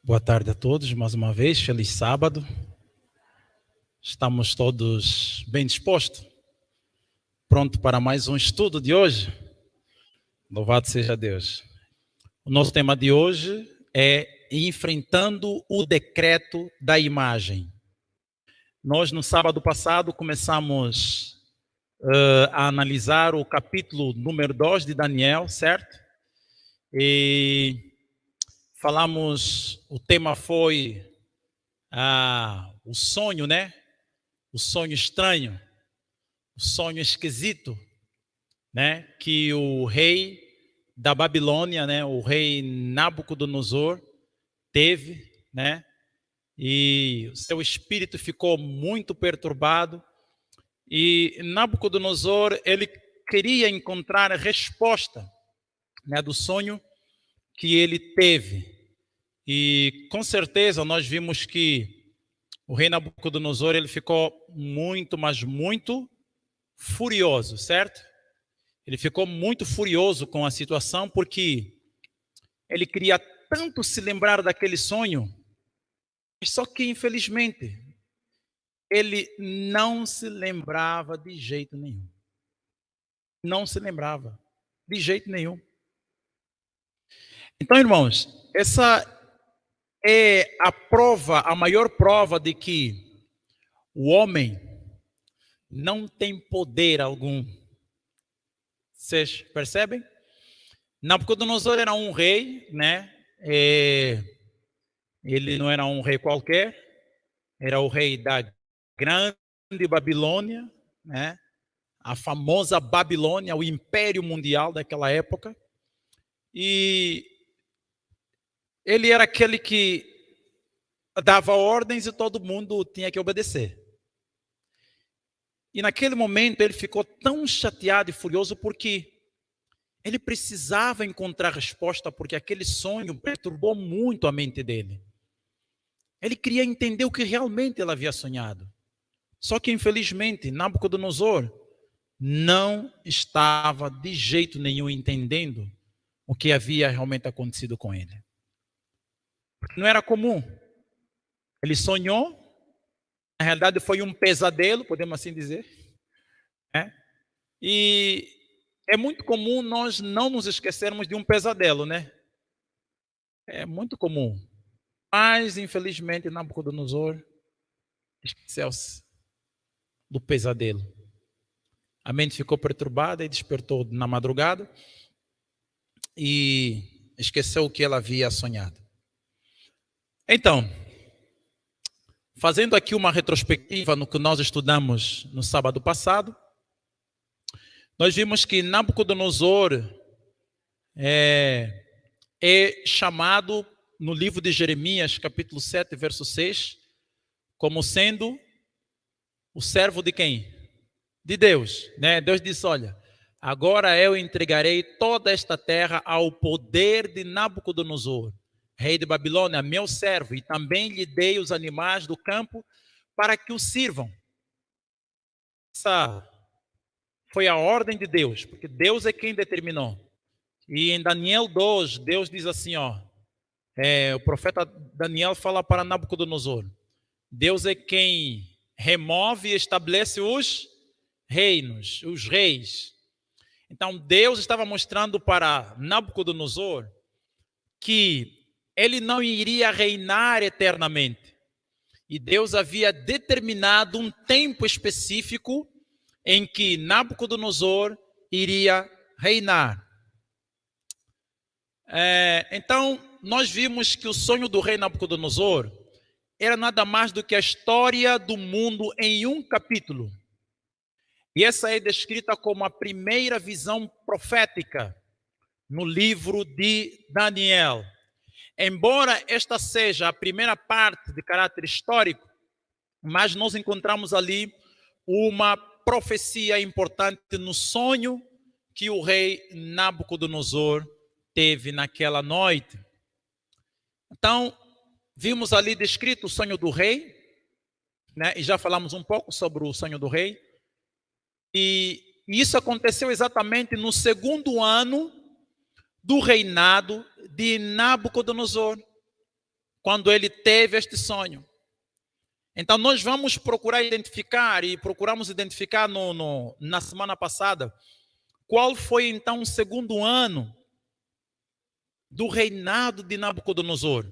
Boa tarde a todos, mais uma vez, feliz sábado. Estamos todos bem dispostos, pronto para mais um estudo de hoje? Louvado seja Deus. O nosso tema de hoje é enfrentando o decreto da imagem. Nós no sábado passado começamos a analisar o capítulo número 2 de Daniel, certo? E falamos, o tema foi o sonho, né? O sonho estranho, o sonho esquisito, né? Que o rei da Babilônia, né? O rei Nabucodonosor teve, né? E o seu espírito ficou muito perturbado. E Nabucodonosor, ele queria encontrar a resposta, né? Do sonho que ele teve. E com certeza nós vimos que o rei Nabucodonosor, ele ficou muito, mas muito furioso, certo? Ele ficou muito furioso com a situação porque ele queria tanto se lembrar daquele sonho, só que infelizmente ele não se lembrava de jeito nenhum. Não se lembrava de jeito nenhum. Então, irmãos, essa é a prova, a maior prova de que o homem não tem poder algum. Vocês percebem? Nabucodonosor era um rei, né? Ele não era um rei qualquer, era o rei da grande Babilônia, né? A famosa Babilônia, o império mundial daquela época. E ele era aquele que dava ordens e todo mundo tinha que obedecer. E naquele momento ele ficou tão chateado e furioso porque ele precisava encontrar resposta, porque aquele sonho perturbou muito a mente dele. Ele queria entender o que realmente ele havia sonhado. Só que, infelizmente, Nabucodonosor não estava de jeito nenhum entendendo o que havia realmente acontecido com ele. Não era comum. Ele sonhou, na realidade foi um pesadelo, podemos assim dizer. E é muito comum nós não nos esquecermos de um pesadelo, né? É muito comum. Mas, infelizmente, Nabucodonosor esqueceu-se do pesadelo. A mente ficou perturbada e despertou na madrugada e esqueceu o que ela havia sonhado. Então, fazendo aqui uma retrospectiva no que nós estudamos no sábado passado, nós vimos que Nabucodonosor é chamado no livro de Jeremias, capítulo 7, verso 6, como sendo o servo de quem? De Deus, né? Deus disse, olha, agora eu entregarei toda esta terra ao poder de Nabucodonosor, rei de Babilônia, meu servo, e também lhe dei os animais do campo para que o sirvam. Essa foi a ordem de Deus, porque Deus é quem determinou. E em Daniel 2, Deus diz assim, o profeta Daniel fala para Nabucodonosor, Deus é quem remove e estabelece os reinos, os reis. Então Deus estava mostrando para Nabucodonosor que ele não iria reinar eternamente. E Deus havia determinado um tempo específico em que Nabucodonosor iria reinar. Então, nós vimos que o sonho do rei Nabucodonosor era nada mais do que a história do mundo em um capítulo. E essa é descrita como a primeira visão profética no livro de Daniel. Embora esta seja a primeira parte de caráter histórico, mas nós encontramos ali uma profecia importante no sonho que o rei Nabucodonosor teve naquela noite. Então, vimos ali descrito o sonho do rei, né? E já falamos um pouco sobre o sonho do rei. E isso aconteceu exatamente no segundo ano do reinado de Nabucodonosor. quando ele teve este sonho. Então, nós vamos procurar identificar, e procuramos identificar na semana passada, qual foi então o segundo ano do reinado de Nabucodonosor,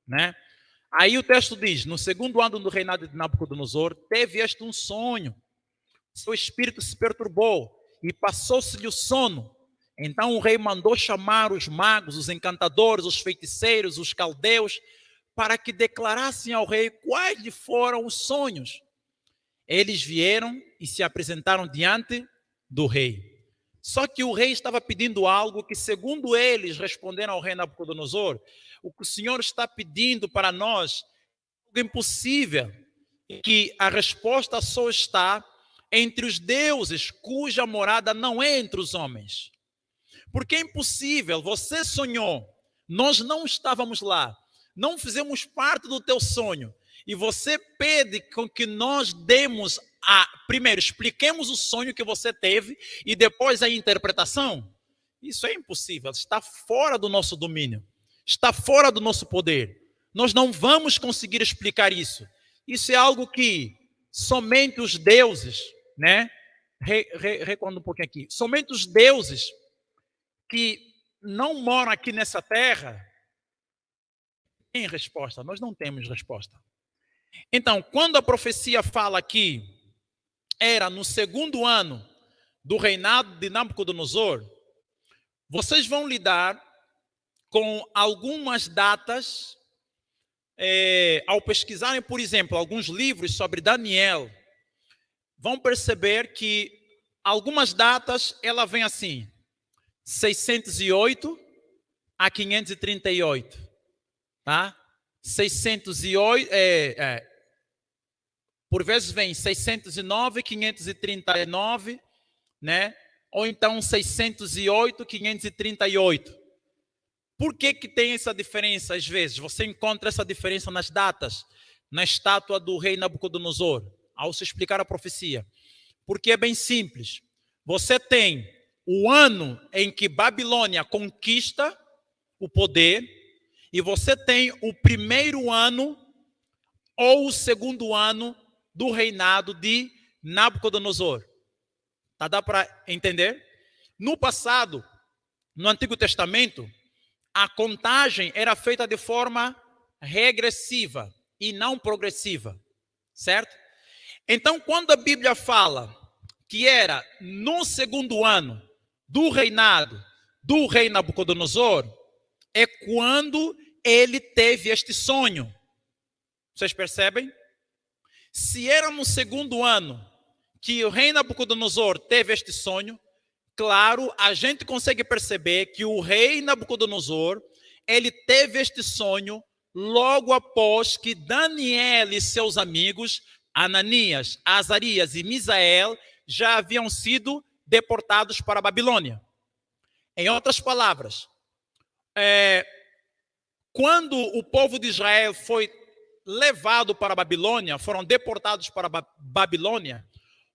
né? Aí o texto diz, no segundo ano do reinado de Nabucodonosor, teve este um sonho, seu espírito se perturbou e passou-se-lhe o sono. Então o rei mandou chamar os magos, os encantadores, os feiticeiros, os caldeus, para que declarassem ao rei quais lhe foram os sonhos. Eles vieram e se apresentaram diante do rei. Só que o rei estava pedindo algo que, segundo eles responderam ao rei Nabucodonosor, o que o Senhor está pedindo para nós é algo impossível, que a resposta só está entre os deuses, cuja morada não é entre os homens. Porque é impossível, você sonhou, nós não estávamos lá, não fizemos parte do teu sonho, e você pede com que nós demos primeiro, expliquemos o sonho que você teve e depois a interpretação. Isso é impossível, está fora do nosso domínio, está fora do nosso poder. Nós não vamos conseguir explicar isso. Isso é algo que somente os deuses, né? Recuando um pouquinho aqui. Somente os deuses que não moram aqui nessa terra têm resposta. Nós não temos resposta. Então, quando a profecia fala que era no segundo ano do reinado de Nabucodonosor, vocês vão lidar com algumas datas, ao pesquisarem, por exemplo, alguns livros sobre Daniel, vão perceber que algumas datas, ela vem assim, 608 a 538, tá? 608, por vezes vem 609, 539, né? Ou então 608, 538. Por que tem essa diferença às vezes? Você encontra essa diferença nas datas, na estátua do rei Nabucodonosor, ao se explicar a profecia. Porque é bem simples. Você tem o ano em que Babilônia conquista o poder, e você tem o primeiro ano ou o segundo ano do reinado de Nabucodonosor. Tá, dá para entender? No passado, no Antigo Testamento, a contagem era feita de forma regressiva e não progressiva, certo? Então, quando a Bíblia fala que era no segundo ano do reinado do rei Nabucodonosor, é quando ele teve este sonho. Vocês percebem? Se era no segundo ano que o rei Nabucodonosor teve este sonho, claro, a gente consegue perceber que o rei Nabucodonosor, ele teve este sonho logo após que Daniel e seus amigos, Ananias, Azarias e Misael, já haviam sido deportados para a Babilônia. Em outras palavras, quando o povo de Israel foi levado para a Babilônia, foram deportados para a Babilônia,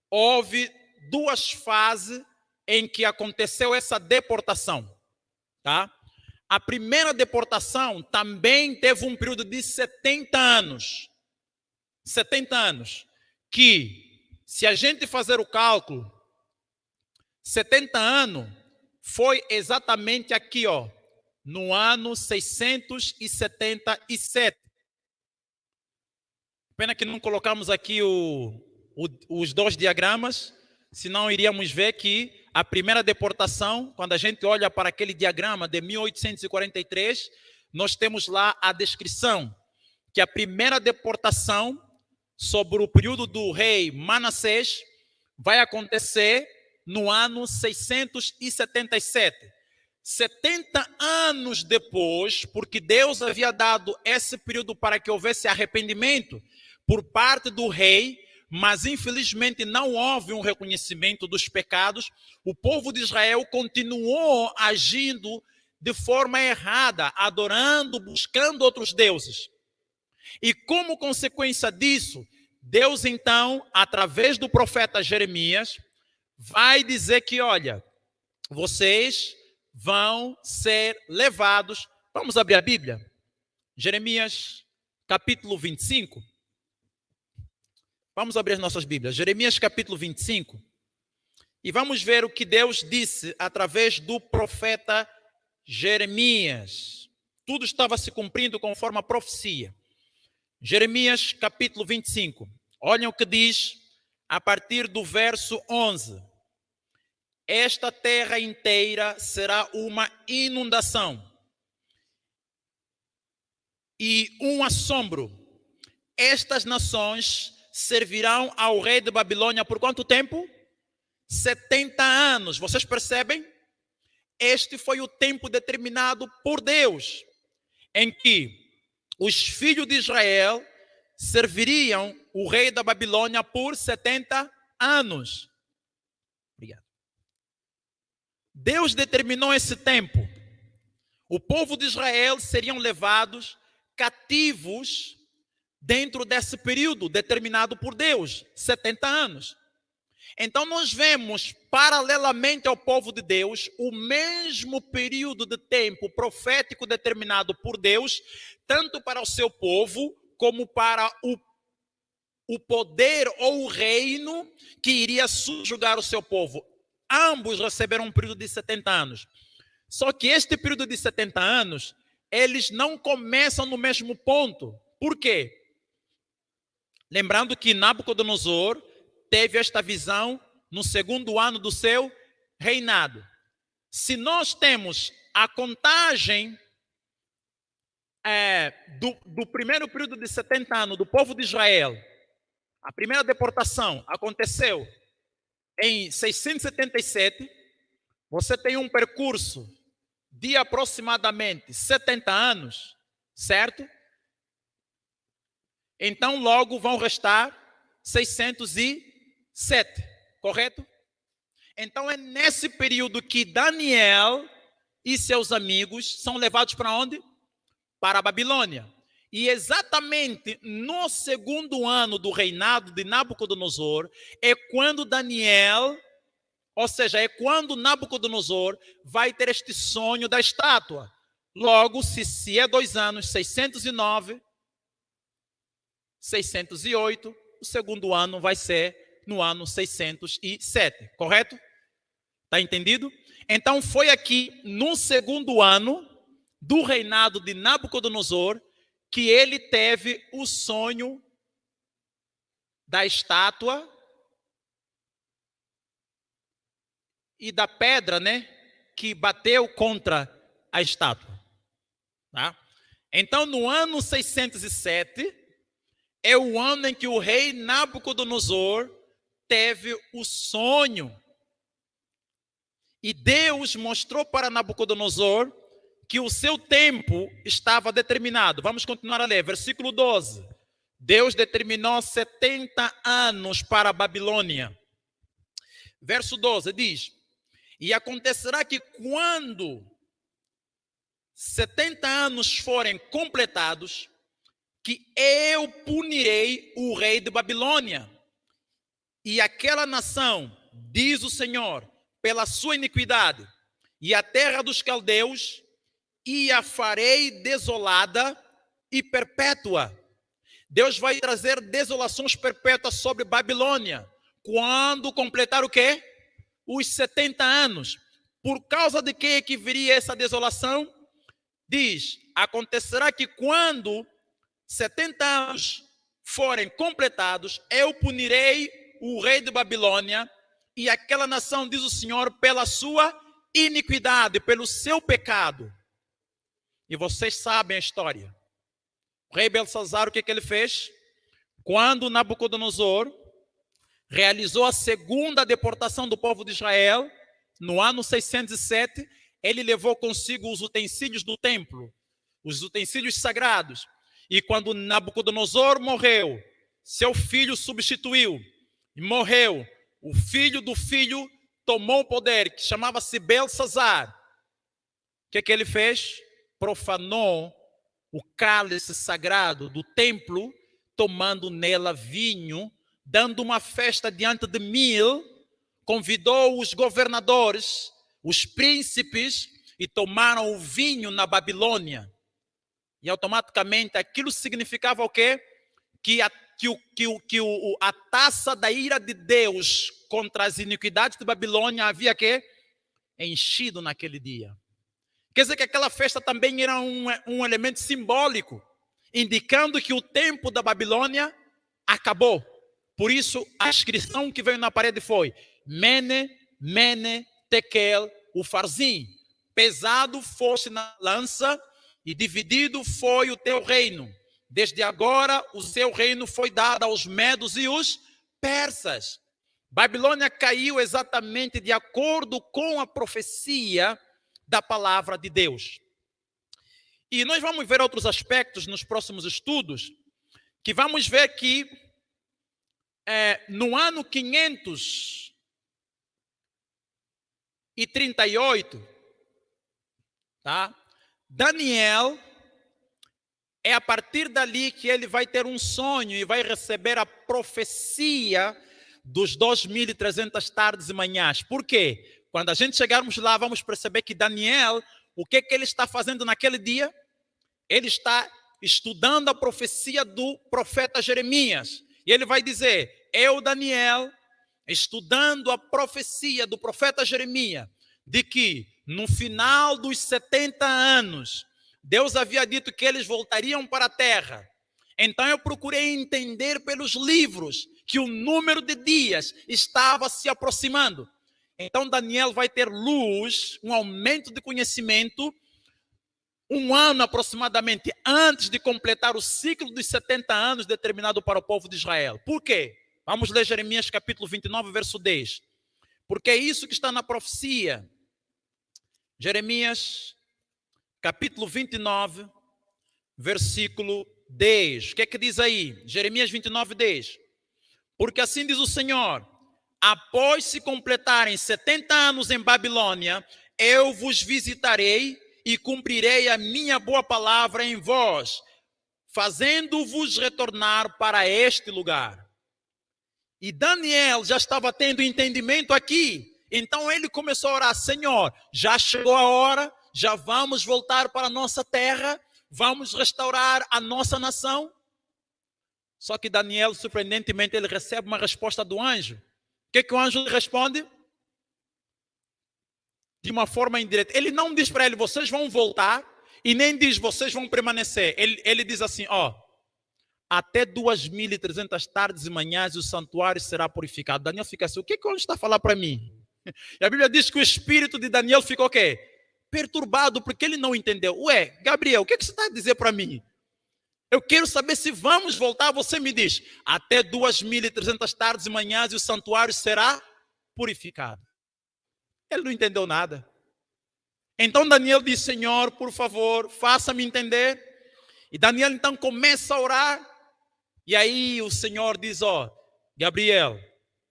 houve duas fases em que aconteceu essa deportação, tá? A primeira deportação também teve um período de 70 anos. 70 anos. Que, se a gente fazer o cálculo, 70 anos foi exatamente aqui, ó, no ano 677. Pena que não colocamos aqui os dois diagramas, senão iríamos ver que a primeira deportação, quando a gente olha para aquele diagrama de 1843, nós temos lá a descrição que a primeira deportação sobre o período do rei Manassés vai acontecer no ano 677. 70 anos depois, porque Deus havia dado esse período para que houvesse arrependimento por parte do rei, mas infelizmente não houve um reconhecimento dos pecados. O povo de Israel continuou agindo de forma errada, adorando, buscando outros deuses. E como consequência disso, Deus então, através do profeta Jeremias, vai dizer que, olha, vocês vão ser levados. Vamos abrir a Bíblia? Jeremias, capítulo 25. Vamos abrir as nossas Bíblias. Jeremias, capítulo 25. E vamos ver o que Deus disse através do profeta Jeremias. Tudo estava se cumprindo conforme a profecia. Jeremias, capítulo 25. Olhem o que diz a partir do verso 11. Esta terra inteira será uma inundação e um assombro. Estas nações servirão ao rei de Babilônia por quanto tempo? 70 anos. Vocês percebem? Este foi o tempo determinado por Deus, em que os filhos de Israel serviriam o rei da Babilônia por 70 anos. Obrigado. Deus determinou esse tempo. O povo de Israel seriam levados cativos dentro desse período determinado por Deus, 70 anos. Então nós vemos, paralelamente ao povo de Deus, o mesmo período de tempo profético determinado por Deus, tanto para o seu povo, como para o poder ou o reino que iria subjugar o seu povo. Ambos receberam um período de 70 anos. Só que este período de 70 anos, eles não começam no mesmo ponto. Por quê? Lembrando que Nabucodonosor teve esta visão no segundo ano do seu reinado. Se nós temos a contagem do primeiro período de 70 anos do povo de Israel, a primeira deportação aconteceu em 677, você tem um percurso de aproximadamente 70 anos, certo? Então logo vão restar 607, correto? Então é nesse período que Daniel e seus amigos são levados para onde? Para a Babilônia. E exatamente no segundo ano do reinado de Nabucodonosor é quando Daniel, ou seja, é quando Nabucodonosor vai ter este sonho da estátua. Logo, se é 2 anos, 609, 608, o segundo ano vai ser no ano 607, correto? Está entendido? Então foi aqui no segundo ano do reinado de Nabucodonosor que ele teve o sonho da estátua e da pedra, né, que bateu contra a estátua. Tá? Então no ano 607 é o ano em que o rei Nabucodonosor teve o sonho. E Deus mostrou para Nabucodonosor que o seu tempo estava determinado. Vamos continuar a ler, versículo 12. Deus determinou 70 anos para a Babilônia. Verso 12 diz: e acontecerá que quando 70 anos forem completados, que eu punirei o rei de Babilônia e aquela nação, diz o Senhor, pela sua iniquidade, e a terra dos caldeus, e a farei desolada e perpétua. Deus vai trazer desolações perpétuas sobre Babilônia, quando completar o quê? Os 70 anos. Por causa de que viria essa desolação? Diz, acontecerá que quando 70 anos forem completados, eu punirei o rei de Babilônia e aquela nação, diz o Senhor, pela sua iniquidade, pelo seu pecado. E vocês sabem a história. O rei Belsazar, o que ele fez? Quando Nabucodonosor realizou a segunda deportação do povo de Israel, no ano 607, ele levou consigo os utensílios do templo, os utensílios sagrados. E quando Nabucodonosor morreu, seu filho substituiu. E morreu. O filho do filho tomou o poder, que chamava-se Belsazar. O que ele fez? Profanou o cálice sagrado do templo, tomando nela vinho, dando uma festa diante de 1000, convidou os governadores, os príncipes, e tomaram o vinho na Babilônia. E automaticamente aquilo significava o quê? Que a taça da ira de Deus contra as iniquidades de Babilônia havia que enchido naquele dia. Quer dizer que aquela festa também era um elemento simbólico, indicando que o tempo da Babilônia acabou. Por isso, a inscrição que veio na parede foi Mene, Mene, Tekel, Ufarzim. Pesado foste na lança e dividido foi o teu reino. Desde agora o seu reino foi dado aos medos e os persas. Babilônia caiu exatamente de acordo com a profecia da palavra de Deus. E nós vamos ver outros aspectos nos próximos estudos, que vamos ver que no ano 538, tá? Daniel, é a partir dali que ele vai ter um sonho e vai receber a profecia dos 2.300 tardes e manhãs. Por quê? Quando a gente chegarmos lá, vamos perceber que Daniel, o que ele está fazendo naquele dia? Ele está estudando a profecia do profeta Jeremias. E ele vai dizer, eu, Daniel, estudando a profecia do profeta Jeremias, de que no final dos 70 anos, Deus havia dito que eles voltariam para a terra. Então eu procurei entender pelos livros que o número de dias estava se aproximando. Então Daniel vai ter luz, um aumento de conhecimento, um ano aproximadamente antes de completar o ciclo dos 70 anos determinado para o povo de Israel. Por quê? Vamos ler Jeremias capítulo 29, verso 10. Porque é isso que está na profecia. Jeremias capítulo 29, versículo 10. O que é que diz aí? Jeremias 29, 10. Porque assim diz o Senhor, após se completarem 70 anos em Babilônia, eu vos visitarei e cumprirei a minha boa palavra em vós, fazendo-vos retornar para este lugar. E Daniel já estava tendo entendimento aqui, então ele começou a orar, Senhor, já chegou a hora, já vamos voltar para a nossa terra, vamos restaurar a nossa nação. Só que Daniel, surpreendentemente, ele recebe uma resposta do anjo. O que o anjo responde? De uma forma indireta. Ele não diz para ele, vocês vão voltar, e nem diz, vocês vão permanecer. Ele diz assim, até 2.300 tardes e manhãs o santuário será purificado. Daniel fica assim, o que o anjo está a falar para mim? E a Bíblia diz que o espírito de Daniel ficou o quê? Perturbado, porque ele não entendeu. Ué, Gabriel, o que você está a dizer para mim? Eu quero saber se vamos voltar. Você me diz, até 2.300 tardes e manhãs e o santuário será purificado. Ele não entendeu nada. Então Daniel diz, Senhor, por favor, faça-me entender. E Daniel então começa a orar. E aí o Senhor diz, Gabriel,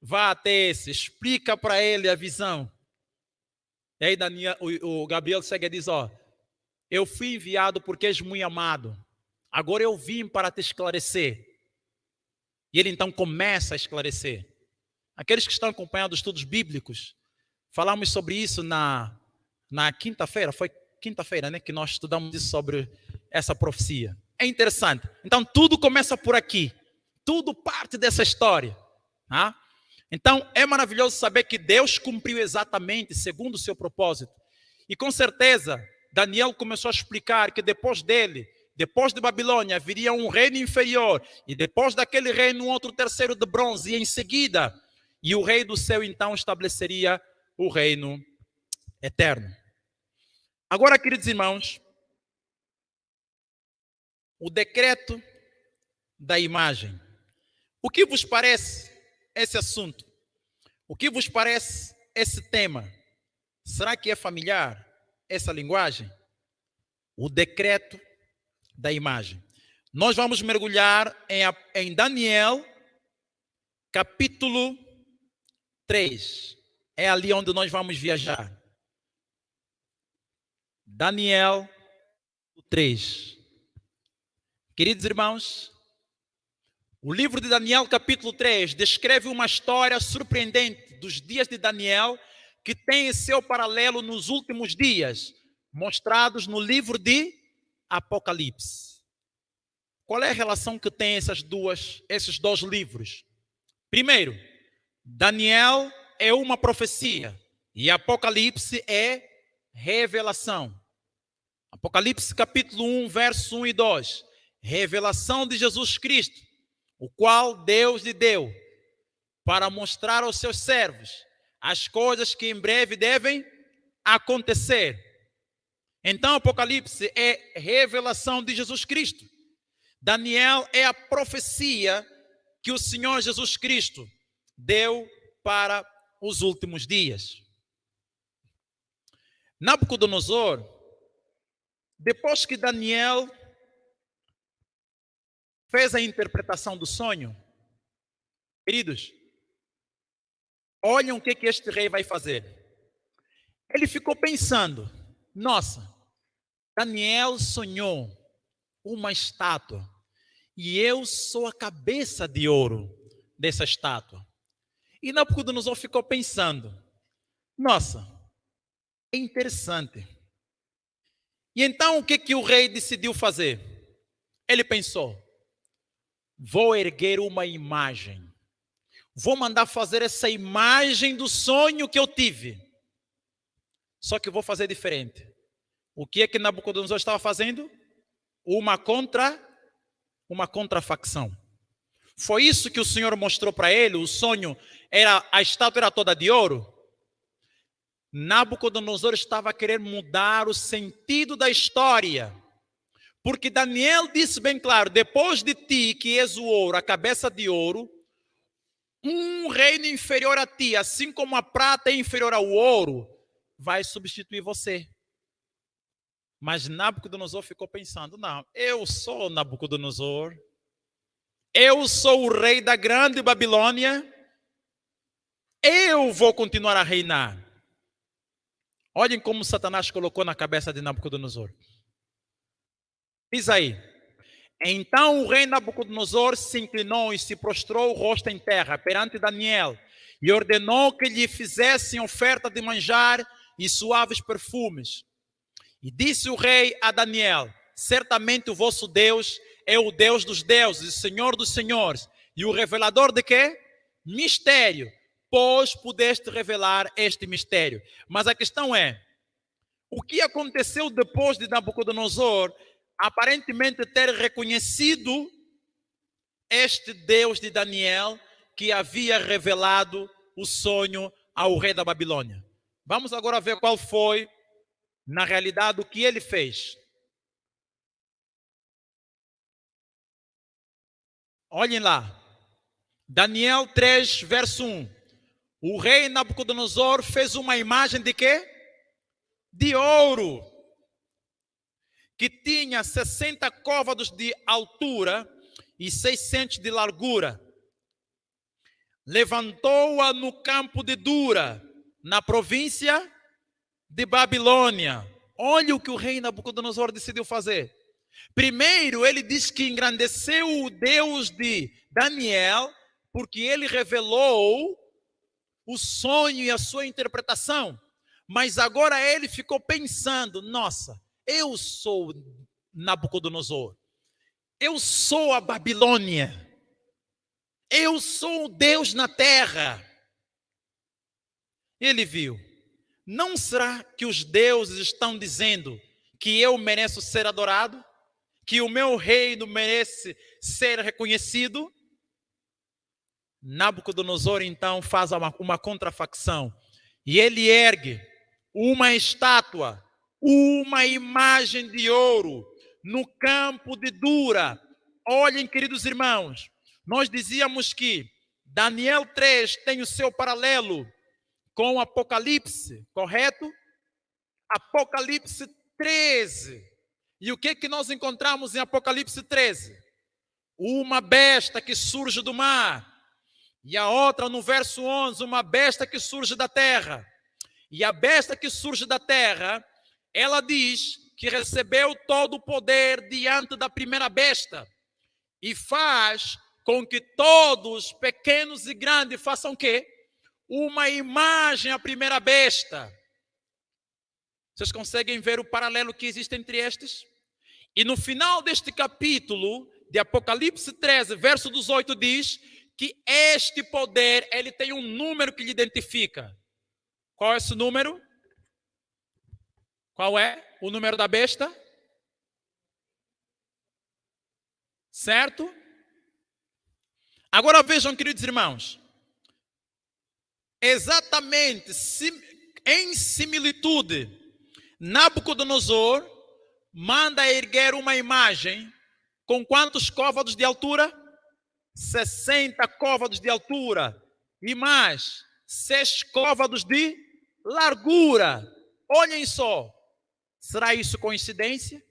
vá até esse, explica para ele a visão. E aí o Gabriel segue e diz, eu fui enviado porque és muito amado. Agora eu vim para te esclarecer. E ele então começa a esclarecer. Aqueles que estão acompanhando estudos bíblicos, falamos sobre isso na quinta-feira, foi quinta-feira, né, que nós estudamos isso sobre essa profecia. É interessante. Então tudo começa por aqui. Tudo parte dessa história. Tá? Então é maravilhoso saber que Deus cumpriu exatamente segundo o seu propósito. E com certeza Daniel começou a explicar que depois dele, depois de Babilônia, viria um reino inferior. E depois daquele reino, um outro terceiro de bronze. E em seguida, e o rei do céu então estabeleceria o reino eterno. Agora, queridos irmãos, o decreto da imagem. O que vos parece esse assunto? O que vos parece esse tema? Será que é familiar essa linguagem? O decreto da imagem. Nós vamos mergulhar em Daniel, capítulo 3. É ali onde nós vamos viajar. Daniel 3. Queridos irmãos, o livro de Daniel, capítulo 3, descreve uma história surpreendente dos dias de Daniel, que tem seu paralelo nos últimos dias, mostrados no livro de Apocalipse. Qual é a relação que tem esses dois livros? Primeiro, Daniel é uma profecia e Apocalipse é revelação. Apocalipse capítulo 1, verso 1 e 2. Revelação de Jesus Cristo, o qual Deus lhe deu para mostrar aos seus servos as coisas que em breve devem acontecer. Então, Apocalipse é revelação de Jesus Cristo. Daniel é a profecia que o Senhor Jesus Cristo deu para os últimos dias. Nabucodonosor, depois que Daniel fez a interpretação do sonho, queridos, olhem o que este rei vai fazer. Ele ficou pensando, nossa, Daniel sonhou uma estátua e eu sou a cabeça de ouro dessa estátua. E Nabucodonosor ficou pensando, nossa, é interessante. E então o que o rei decidiu fazer? Ele pensou, vou erguer uma imagem. Vou mandar fazer essa imagem do sonho que eu tive. Só que eu vou fazer diferente. O que é que Nabucodonosor estava fazendo? Uma contrafacção. Foi isso que o Senhor mostrou para ele. O sonho era, a estátua era toda de ouro. Nabucodonosor estava a querer mudar o sentido da história. Porque Daniel disse bem claro, depois de ti, que és o ouro, a cabeça de ouro, um reino inferior a ti, assim como a prata é inferior ao ouro, vai substituir você. Mas Nabucodonosor ficou pensando, não, eu sou Nabucodonosor, eu sou o rei da grande Babilônia, eu vou continuar a reinar. Olhem como Satanás colocou na cabeça de Nabucodonosor. Diz aí, então o rei Nabucodonosor se inclinou e se prostrou o rosto em terra perante Daniel e ordenou que lhe fizessem oferta de manjar e suaves perfumes. E disse o rei a Daniel, certamente o vosso Deus é o Deus dos deuses, o Senhor dos senhores, e o revelador de quê? Mistério, pois pudeste revelar este mistério. Mas a questão é, o que aconteceu depois de Nabucodonosor aparentemente ter reconhecido este Deus de Daniel que havia revelado o sonho ao rei da Babilônia? Vamos agora ver qual foi, na realidade, o que ele fez. Olhem lá, Daniel 3, verso 1. O rei Nabucodonosor fez uma imagem de quê? De ouro, que tinha 60 côvados de altura e 600 de largura. Levantou-a no campo de Dura, na província de Babilônia. Olha o que o rei Nabucodonosor decidiu fazer. Primeiro, ele diz que engrandeceu o Deus de Daniel, porque ele revelou o sonho e a sua interpretação. Mas agora ele ficou pensando, nossa, eu sou Nabucodonosor, eu sou a Babilônia, eu sou o Deus na terra. Ele viu, não será que os deuses estão dizendo que eu mereço ser adorado? Que o meu reino merece ser reconhecido? Nabucodonosor então faz uma contrafacção e ele ergue uma estátua, uma imagem de ouro no campo de Dura. Olhem, queridos irmãos, nós dizíamos que Daniel 3 tem o seu paralelo com Apocalipse, correto? Apocalipse 13. E o que nós encontramos em Apocalipse 13? Uma besta que surge do mar. E a outra, no verso 11, uma besta que surge da terra. E a besta que surge da terra, ela diz que recebeu todo o poder diante da primeira besta. E faz com que todos, pequenos e grandes, façam o quê? Uma imagem à primeira besta. Vocês conseguem ver o paralelo que existe entre estes? E no final deste capítulo de Apocalipse 13, verso 18, diz que este poder, ele tem um número que lhe identifica. Qual é esse número? Qual é o número da besta? Certo? Agora vejam, queridos irmãos, exatamente em similitude, Nabucodonosor manda erguer uma imagem com quantos côvados de altura? 60 côvados de altura e mais 6 côvados de largura. Olhem só, será isso coincidência?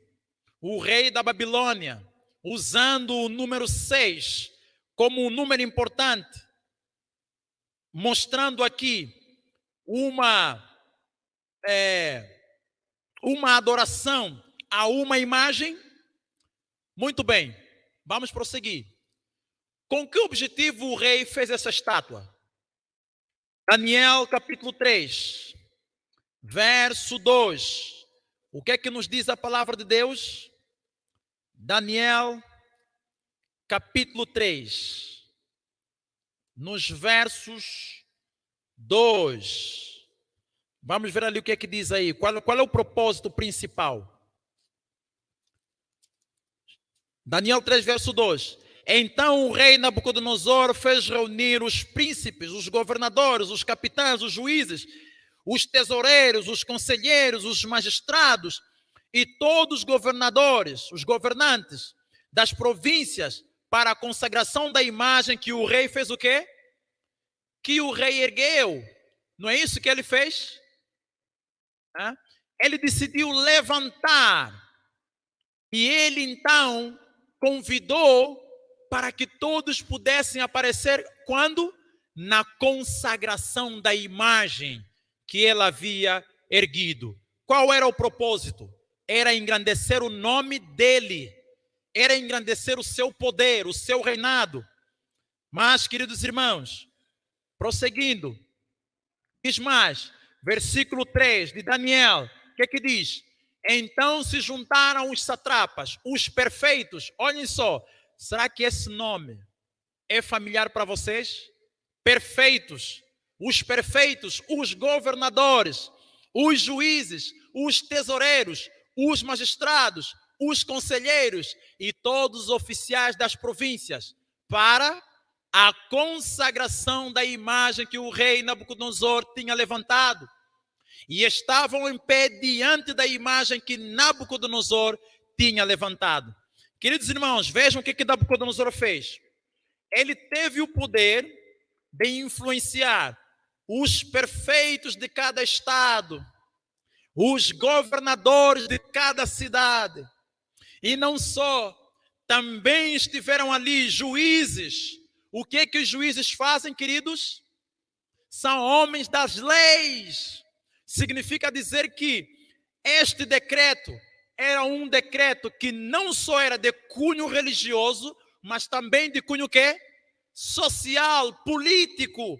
O rei da Babilônia, usando o número 6 como um número importante, mostrando aqui uma adoração a uma imagem. Muito bem, vamos prosseguir. Com que objetivo o rei fez essa estátua? Daniel capítulo 3, verso 2. O que é que nos diz a palavra de Deus? Daniel capítulo 3, nos versos 2. Vamos ver ali o que é que diz aí. Qual é o propósito principal? Daniel 3, verso 2. Então o rei Nabucodonosor fez reunir os príncipes, os governadores, os capitães, os juízes, os tesoureiros, os conselheiros, os magistrados e todos os governadores, os governantes das províncias para a consagração da imagem que o rei fez o quê? Que o rei ergueu. Não é isso que ele fez? Ele decidiu levantar e ele então convidou para que todos pudessem aparecer quando? Na consagração da imagem que ele havia erguido. Qual era o propósito? Era engrandecer o nome dele, era engrandecer o seu poder, o seu reinado. Mas, queridos irmãos, prosseguindo, diz mais, versículo 3 de Daniel, o que é que diz? Então se juntaram os satrapas, os perfeitos. Olhem só, será que esse nome é familiar para vocês? Perfeitos, os governadores, os juízes, os tesoureiros, os magistrados, os conselheiros e todos os oficiais das províncias para a consagração da imagem que o rei Nabucodonosor tinha levantado. E estavam em pé diante da imagem que Nabucodonosor tinha levantado. Queridos irmãos, vejam o que Nabucodonosor fez. Ele teve o poder de influenciar os perfeitos de cada estado, os governadores de cada cidade. E não só, também estiveram ali juízes. O que os juízes fazem, queridos? São homens das leis. Significa dizer que este decreto era um decreto que não só era de cunho religioso, mas também de cunho quê? Social, político.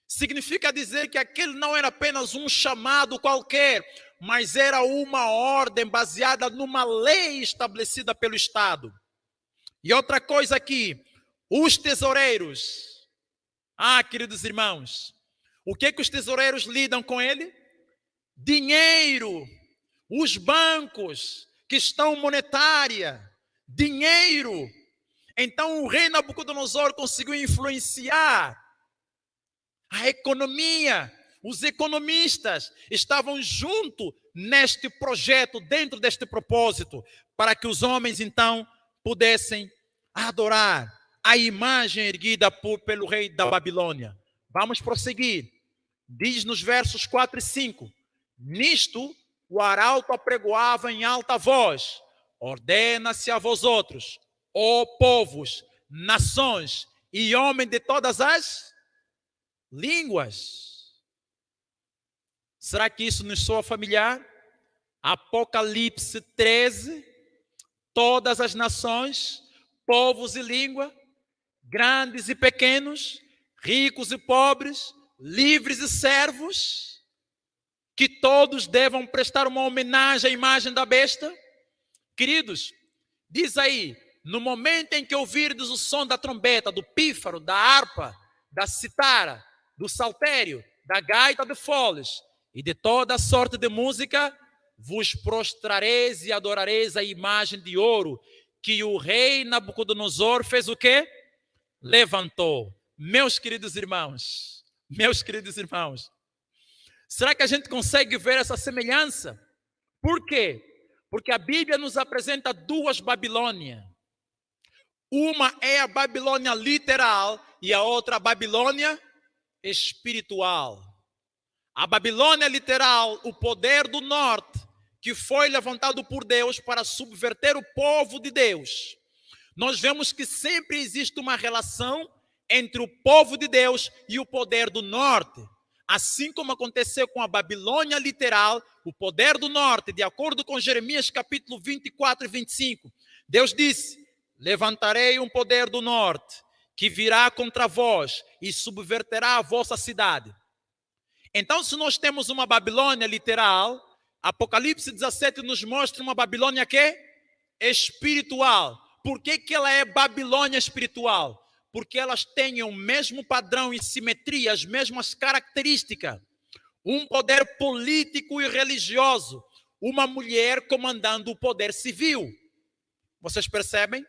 Significa dizer que aquele não era apenas um chamado qualquer, mas era uma ordem baseada numa lei estabelecida pelo Estado. E outra coisa aqui, os tesoureiros. Queridos irmãos, o que os tesoureiros lidam com ele? Dinheiro. Os bancos, questão monetária, dinheiro. Então o rei Nabucodonosor conseguiu influenciar a economia. Os economistas estavam junto neste projeto, dentro deste propósito, para que os homens então pudessem adorar a imagem erguida pelo rei da Babilônia. Vamos prosseguir. Diz nos versos 4 e 5. Nisto o arauto apregoava em alta voz: ordena-se a vós outros, ó povos, nações e homens de todas as línguas. Será que isso nos soa familiar? Apocalipse 13, todas as nações, povos e língua, grandes e pequenos, ricos e pobres, livres e servos, que todos devam prestar uma homenagem à imagem da besta. Queridos, diz aí, no momento em que ouvirdes o som da trombeta, do pífaro, da harpa, da citara, do saltério, da gaita de foles e de toda a sorte de música, vos prostrareis e adorareis a imagem de ouro que o rei Nabucodonosor fez o quê? Levantou. Meus queridos irmãos, será que a gente consegue ver essa semelhança? Por quê? Porque a Bíblia nos apresenta duas Babilônias. Uma é a Babilônia literal e a outra a Babilônia espiritual. A Babilônia literal, o poder do norte, que foi levantado por Deus para subverter o povo de Deus. Nós vemos que sempre existe uma relação entre o povo de Deus e o poder do norte. Assim como aconteceu com a Babilônia literal, o poder do norte, de acordo com Jeremias capítulo 24 e 25, Deus disse: levantarei um poder do norte, que virá contra vós e subverterá a vossa cidade. Então, se nós temos uma Babilônia literal, Apocalipse 17 nos mostra uma Babilônia que? Espiritual. Por que ela é Babilônia espiritual? Porque elas têm o mesmo padrão e simetria, as mesmas características. Um poder político e religioso, uma mulher comandando o poder civil. Vocês percebem?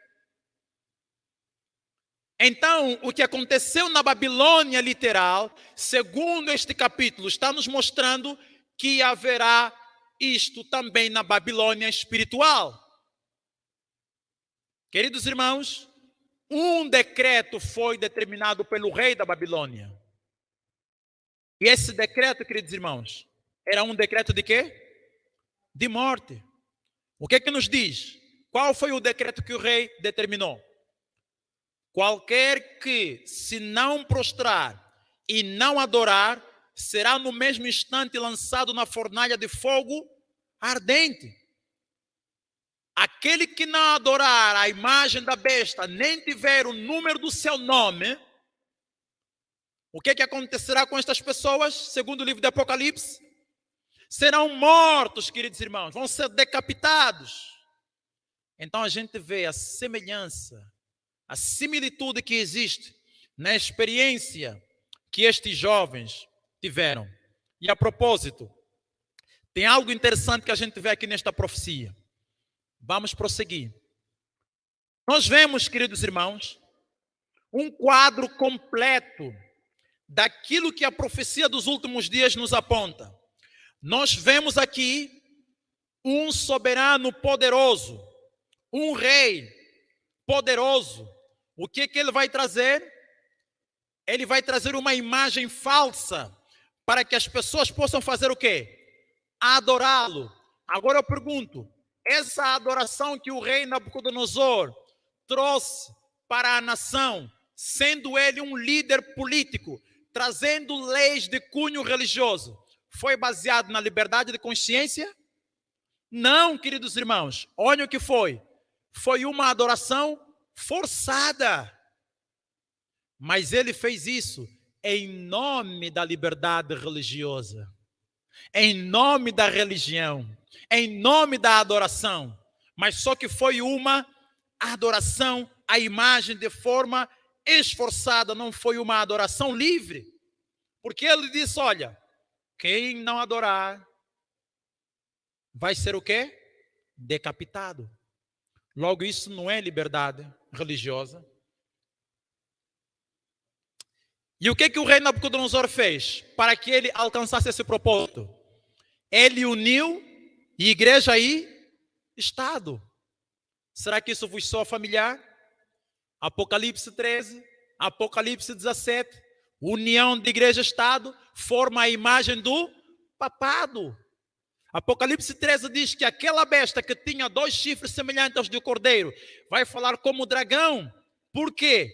Então, o que aconteceu na Babilônia literal, segundo este capítulo, está nos mostrando que haverá isto também na Babilônia espiritual. Queridos irmãos, um decreto foi determinado pelo rei da Babilônia. E esse decreto, queridos irmãos, era um decreto de quê? De morte. O que é que nos diz? Qual foi o decreto que o rei determinou? Qualquer que se não prostrar e não adorar, será no mesmo instante lançado na fornalha de fogo ardente. Aquele que não adorar a imagem da besta, nem tiver o número do seu nome, o que acontecerá com estas pessoas, segundo o livro de Apocalipse? Serão mortos, queridos irmãos, vão ser decapitados. Então a gente vê a semelhança, a similitude que existe na experiência que estes jovens tiveram. E a propósito, tem algo interessante que a gente vê aqui nesta profecia. Vamos prosseguir. Nós vemos, queridos irmãos, um quadro completo daquilo que a profecia dos últimos dias nos aponta. Nós vemos aqui um soberano poderoso, um rei poderoso. O que ele vai trazer? Ele vai trazer uma imagem falsa para que as pessoas possam fazer o quê? Adorá-lo. Agora eu pergunto, essa adoração que o rei Nabucodonosor trouxe para a nação, sendo ele um líder político, trazendo leis de cunho religioso, foi baseado na liberdade de consciência? Não, queridos irmãos. Olha o que foi. Foi uma adoração forçada. Mas ele fez isso em nome da liberdade religiosa, em nome da religião, em nome da adoração. Mas só que foi uma adoração à imagem de forma esforçada, não foi uma adoração livre. Porque ele disse, olha, quem não adorar vai ser o quê? Decapitado. Logo, isso não é liberdade religiosa. E o que o rei Nabucodonosor fez para que ele alcançasse esse propósito? Ele uniu igreja e Estado. Será que isso vos soa familiar? Apocalipse 13, Apocalipse 17, união de igreja e Estado forma a imagem do papado. Apocalipse 13 diz que aquela besta que tinha 2 chifres semelhantes aos do cordeiro vai falar como o dragão. Por quê?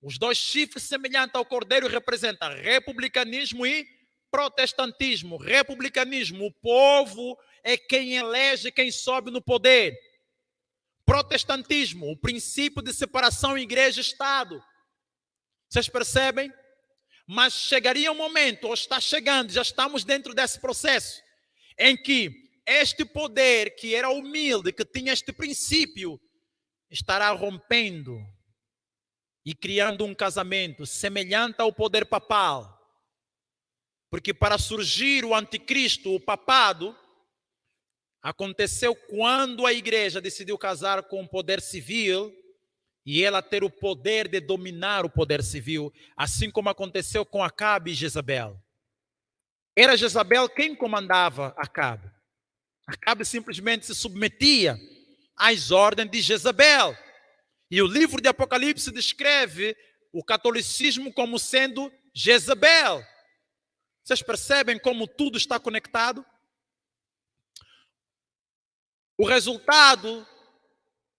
Os 2 chifres semelhantes ao cordeiro representam republicanismo e protestantismo. Republicanismo, o povo é quem elege quem sobe no poder. Protestantismo, o princípio de separação igreja e Estado. Vocês percebem? Mas chegaria um momento, ou está chegando, já estamos dentro desse processo, em que este poder que era humilde, que tinha este princípio, estará rompendo e criando um casamento semelhante ao poder papal. Porque para surgir o anticristo, o papado, aconteceu quando a igreja decidiu casar com o poder civil e ela ter o poder de dominar o poder civil, assim como aconteceu com Acabe e Jezabel. Era Jezabel quem comandava Acabe. Acabe simplesmente se submetia às ordens de Jezabel. E o livro de Apocalipse descreve o catolicismo como sendo Jezabel. Vocês percebem como tudo está conectado? O resultado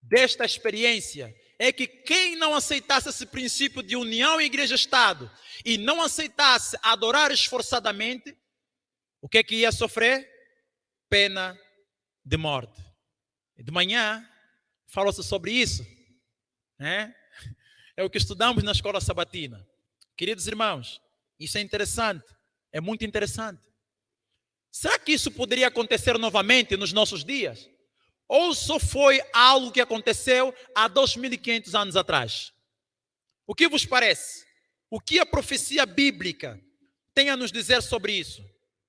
desta experiência é que quem não aceitasse esse princípio de união igreja-estado e não aceitasse adorar esforçadamente, o que é que ia sofrer? Pena de morte. De manhã falou-se sobre isso, né? É o que estudamos na escola sabatina. Queridos irmãos, isso é interessante, é muito interessante. Será que isso poderia acontecer novamente nos nossos dias? Ou só foi algo que aconteceu há 2.500 anos atrás? O que vos parece? O que a profecia bíblica tem a nos dizer sobre isso?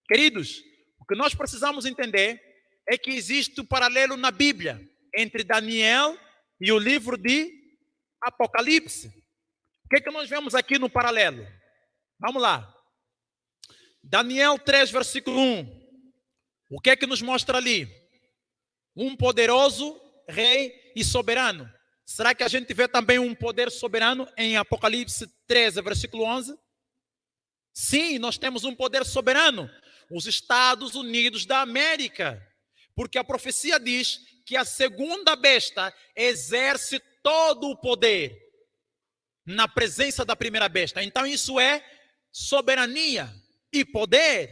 Queridos, o que nós precisamos entender é que existe um paralelo na Bíblia entre Daniel e o livro de Apocalipse. O que é que nós vemos aqui no paralelo? Vamos lá. Daniel 3, versículo 1. O que é que nos mostra ali? Um poderoso rei e soberano. Será que a gente vê também um poder soberano em Apocalipse 13, versículo 11? Sim, nós temos um poder soberano. Os Estados Unidos da América. Porque a profecia diz que a segunda besta exerce todo o poder na presença da primeira besta. Então isso é soberania e poder.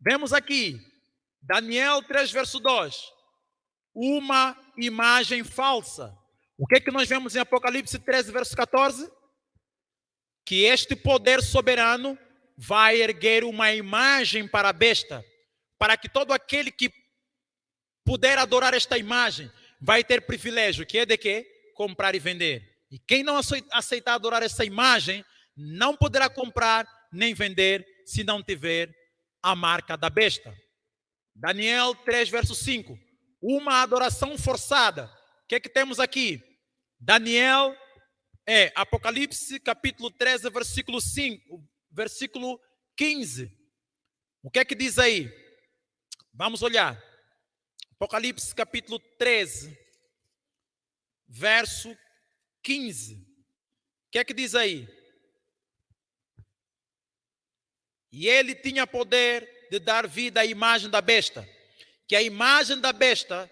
Vemos aqui, Daniel 3, verso 2. Uma imagem falsa. O que é que nós vemos em Apocalipse 13, verso 14? Que este poder soberano vai erguer uma imagem para a besta, para que todo aquele que puder adorar esta imagem vai ter privilégio, que é de quê? Comprar e vender. E quem não aceitar adorar essa imagem, não poderá comprar nem vender se não tiver a marca da besta. Daniel 3, verso 5. Uma adoração forçada. O que é que temos aqui? Apocalipse capítulo 13, versículo 5, versículo 15. O que é que diz aí? Vamos olhar. Apocalipse capítulo 13, verso 15. O que é que diz aí? E ele tinha poder de dar vida à imagem da besta, que a imagem da besta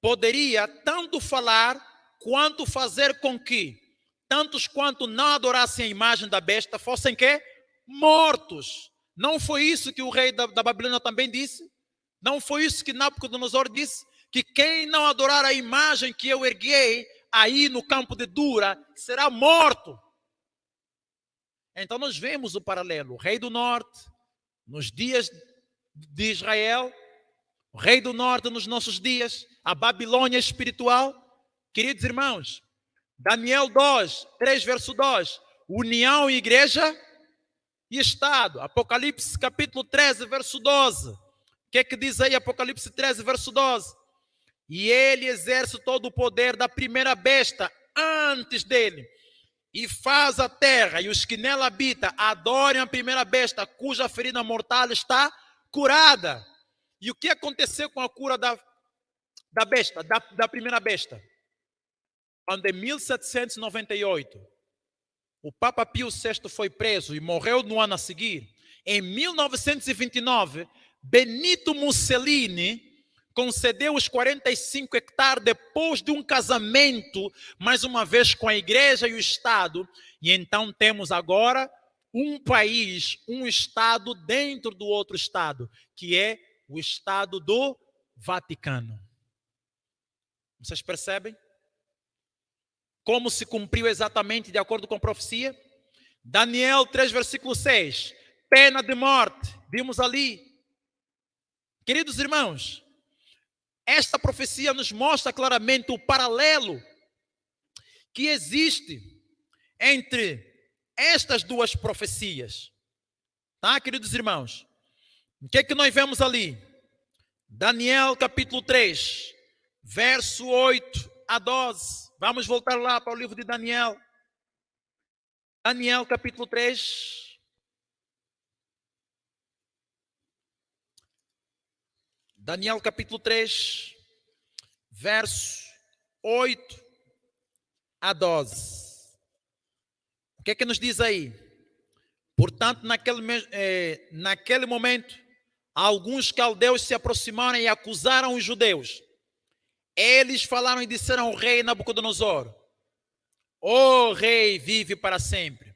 poderia tanto falar quanto fazer com que tantos quanto não adorassem a imagem da besta fossem quê? Mortos. Não foi isso que o rei da Babilônia também disse? Não foi isso que Nabucodonosor disse? Que quem não adorar a imagem que eu erguei aí no campo de Dura será morto. Então nós vemos o paralelo. O rei do norte, nos dias de Israel, o rei do norte nos nossos dias, a Babilônia espiritual. Queridos irmãos, Daniel 2, 3, verso 2, união, igreja e Estado. Apocalipse capítulo 13, verso 12. O que é que diz aí Apocalipse 13, verso 12? E ele exerce todo o poder da primeira besta antes dele, e faz a terra e os que nela habitam adorem a primeira besta, cuja ferida mortal está curada. E o que aconteceu com a cura da besta, da primeira besta? Quando em 1798 o Papa Pio VI foi preso e morreu no ano a seguir, em 1929, Benito Mussolini concedeu os 45 hectares depois de um casamento, mais uma vez com a igreja e o Estado. E então temos agora um país, um Estado dentro do outro Estado, que é o Estado do Vaticano. Vocês percebem? Como se cumpriu exatamente de acordo com a profecia? Daniel 3, versículo 6. Pena de morte. Vimos ali. Queridos irmãos, esta profecia nos mostra claramente o paralelo que existe entre estas duas profecias. Tá, queridos irmãos? O que é que nós vemos ali? Daniel capítulo 3, verso 8 a 12. Vamos voltar lá para o livro de Daniel. Daniel capítulo 3. Daniel capítulo 3, verso 8 a 12. O que é que nos diz aí? Portanto, naquele momento, alguns caldeus se aproximaram e acusaram os judeus. Eles falaram e disseram ao rei Nabucodonosor: ó rei, vive para sempre.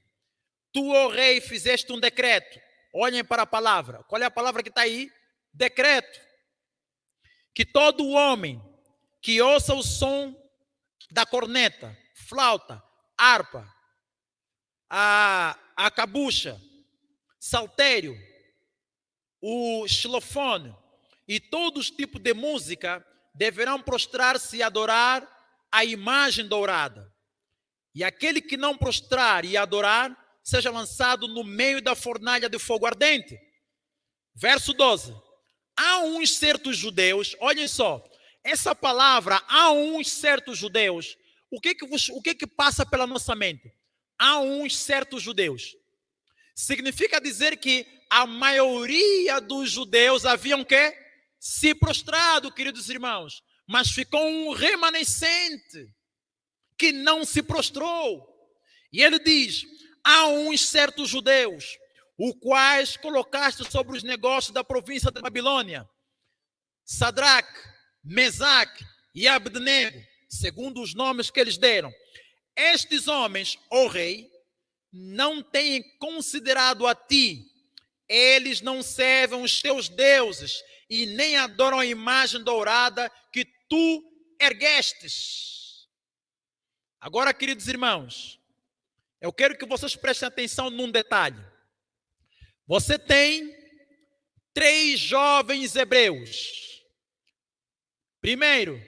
Tu, ó rei, fizeste um decreto. Olhem para a palavra. Qual é a palavra que está aí? Decreto. Que todo homem que ouça o som da corneta, flauta, harpa, a cabucha, saltério, o xilofone e todos os tipos de música deverão prostrar-se e adorar a imagem dourada. E aquele que não prostrar e adorar, seja lançado no meio da fornalha de fogo ardente. Verso 12. Há uns certos judeus, olhem só, essa palavra, há uns certos judeus, o que passa pela nossa mente? Há uns certos judeus. Significa dizer que a maioria dos judeus haviam que se prostrado, queridos irmãos, mas ficou um remanescente que não se prostrou. E ele diz: há uns certos judeus, os quais colocaste sobre os negócios da província da Babilônia, Sadraque, Mesaque e Abednego, segundo os nomes que eles deram. Estes homens, ó rei, não têm considerado a ti. Eles não servem os teus deuses e nem adoram a imagem dourada que tu erguestes. Agora, queridos irmãos, eu quero que vocês prestem atenção num detalhe. Você tem 3 jovens hebreus. Primeiro,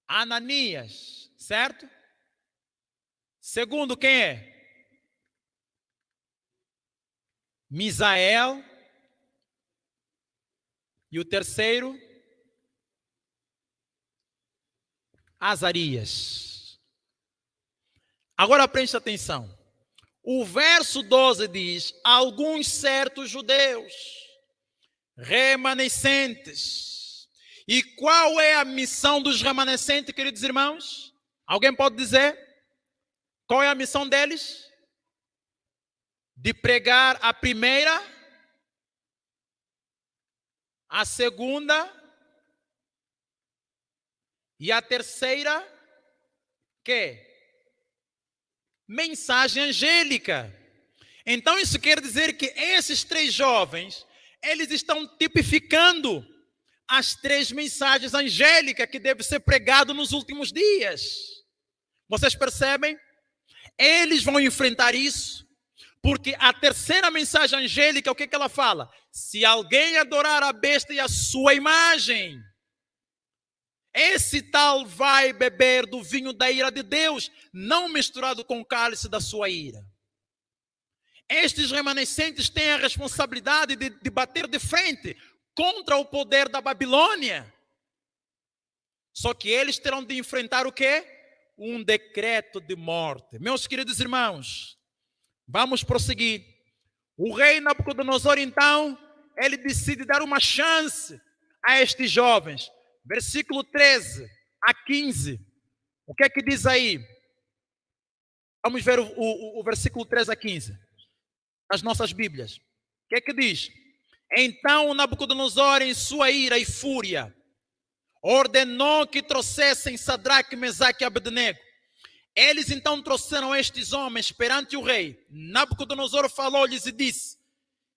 Ananias, certo? Segundo, quem é? Misael. E o terceiro, Azarias. Agora preste atenção. O verso 12 diz: alguns certos judeus remanescentes. E qual é a missão dos remanescentes, queridos irmãos? Alguém pode dizer? Qual é a missão deles? De pregar a primeira, a segunda e a terceira, que? Mensagem angélica. Então isso quer dizer que esses 3 jovens, eles estão tipificando as 3 mensagens angélicas que devem ser pregadas nos últimos dias. Vocês percebem? Eles vão enfrentar isso, porque a terceira mensagem angélica, o que ela fala? Se alguém adorar a besta e a sua imagem, esse tal vai beber do vinho da ira de Deus, não misturado com o cálice da sua ira. Estes remanescentes têm a responsabilidade de bater de frente contra o poder da Babilônia. Só que eles terão de enfrentar o quê? Um decreto de morte. Meus queridos irmãos, vamos prosseguir. O rei Nabucodonosor, então, ele decide dar uma chance a estes jovens. Versículo 13 a 15. O que é que diz aí? Vamos ver o versículo 13 a 15. Nas nossas Bíblias. O que é que diz? Então Nabucodonosor, em sua ira e fúria, ordenou que trouxessem Sadraque, Mesaque e Abednego. Eles então trouxeram estes homens perante o rei. Nabucodonosor falou-lhes e disse: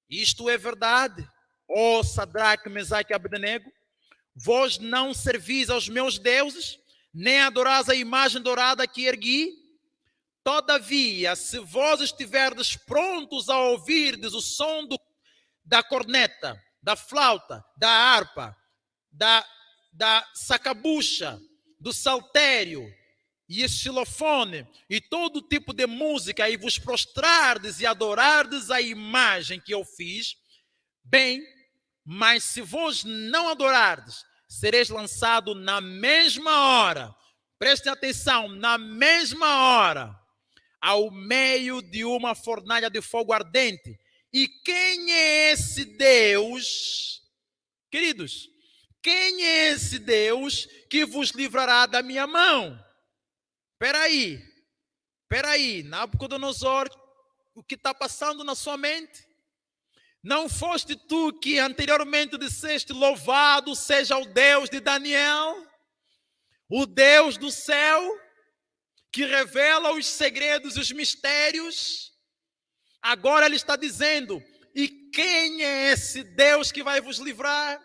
isto é verdade, ó Sadraque, Mesaque e Abednego? Vós não servis aos meus deuses, nem adorais a imagem dourada que ergui? Todavia, se vós estiverdes prontos a ouvirdes o som da corneta, da flauta, da harpa, da sacabucha, do saltério e xilofone e todo tipo de música, e vos prostrardes e adorardes a imagem que eu fiz, bem, mas se vos não adorardes, sereis lançado na mesma hora, prestem atenção, na mesma hora, ao meio de uma fornalha de fogo ardente. E quem é esse Deus, queridos? Quem é esse Deus que vos livrará da minha mão? Espera aí, Nabucodonosor, o que está passando na sua mente? Não foste tu que anteriormente disseste: louvado seja o Deus de Daniel, o Deus do céu, que revela os segredos e os mistérios? Agora ele está dizendo: e quem é esse Deus que vai vos livrar?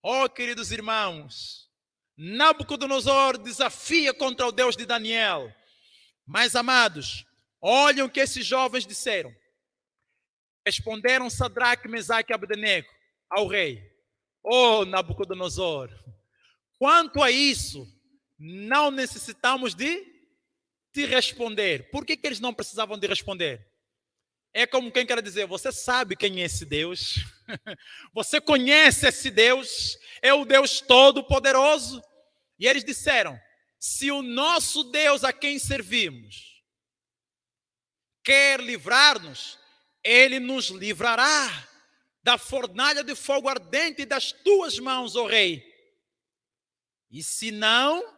Oh, queridos irmãos, Nabucodonosor desafia contra o Deus de Daniel. Mas, amados, olhem o que esses jovens disseram. Responderam Sadraque, Mesaque e Abdenego ao rei: oh, Nabucodonosor, quanto a isso, não necessitamos de te responder. Por que eles não precisavam de responder? É como quem quer dizer: você sabe quem é esse Deus? Você conhece esse Deus? É o Deus Todo-Poderoso. E eles disseram: se o nosso Deus a quem servimos quer livrar-nos, ele nos livrará da fornalha de fogo ardente das tuas mãos, ó rei. E se não,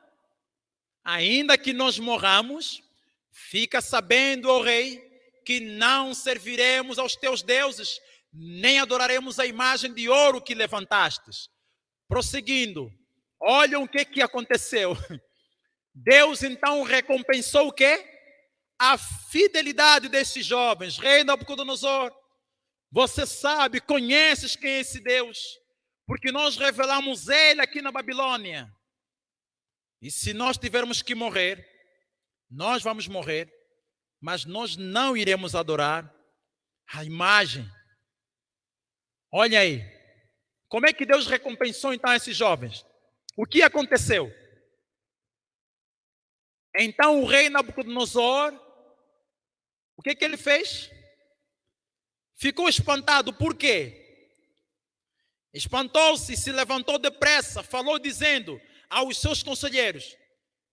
ainda que nós morramos, fica sabendo, ó rei, que não serviremos aos teus deuses, nem adoraremos a imagem de ouro que levantastes. Prosseguindo, olham o que aconteceu. Deus então recompensou o quê? A fidelidade desses jovens. Rei Nabucodonosor, você sabe, conheces quem é esse Deus, porque nós revelamos ele aqui na Babilônia. E se nós tivermos que morrer, nós vamos morrer, mas nós não iremos adorar a imagem. Olha aí, como é que Deus recompensou então esses jovens? O que aconteceu? Então o rei Nabucodonosor, o que ele fez? Ficou espantado. Por quê? Espantou-se e se levantou depressa, falou dizendo aos seus conselheiros: